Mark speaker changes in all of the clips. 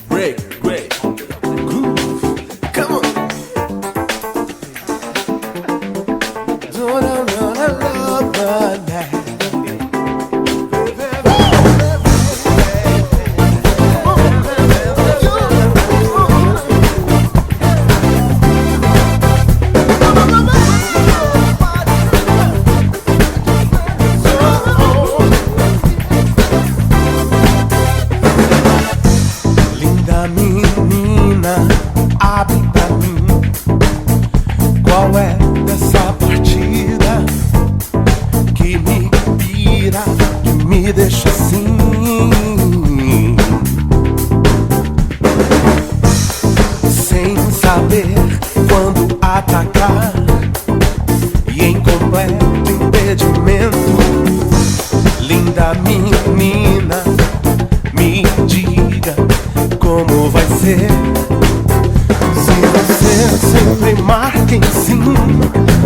Speaker 1: Break, groove, come on. Don't love that. Menina, abre pra mim. Qual é dessa partida que me pira, que me deixa assim? Sem saber quando atacar e em completo impedimento. Linda menina, me diga como vai ser. Se você sempre marca em cima,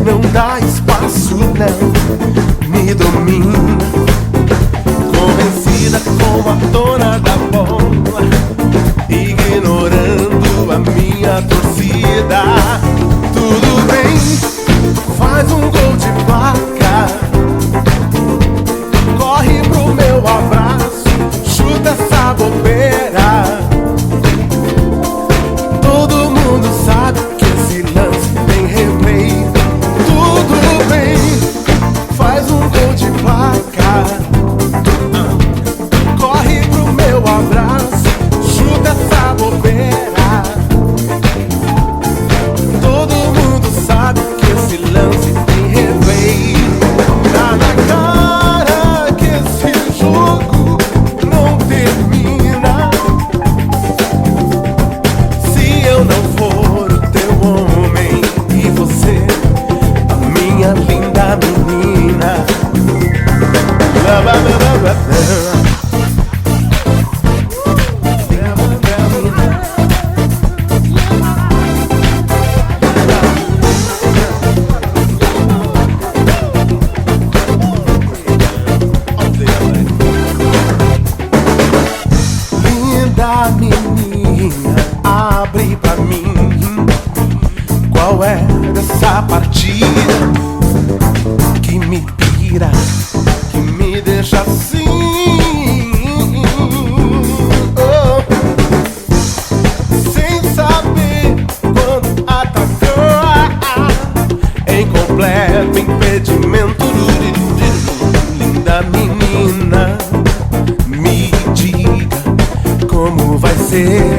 Speaker 1: não dá espaço não, me domina. Convencida como a dona da bola, ignorando a minha torcida. Tudo bem, faz um gol de placa, corre pro meu abraço, chuta essa bobeira. Sabe que esse lance tem replay. Tudo bem, faz um gol de placa, corre pro meu abraço, chuta essa bobeira. Todo mundo sabe que esse lance tem replay. Tá na cara que esse jogo não termina se eu não for homem e você, a minha linda menina. Linda menina, abre pra mim. Qual é dessa partida que me pira, que me deixa assim? Oh. Sem saber quando atacar, em completo impedimento. Linda menina, me diga como vai ser.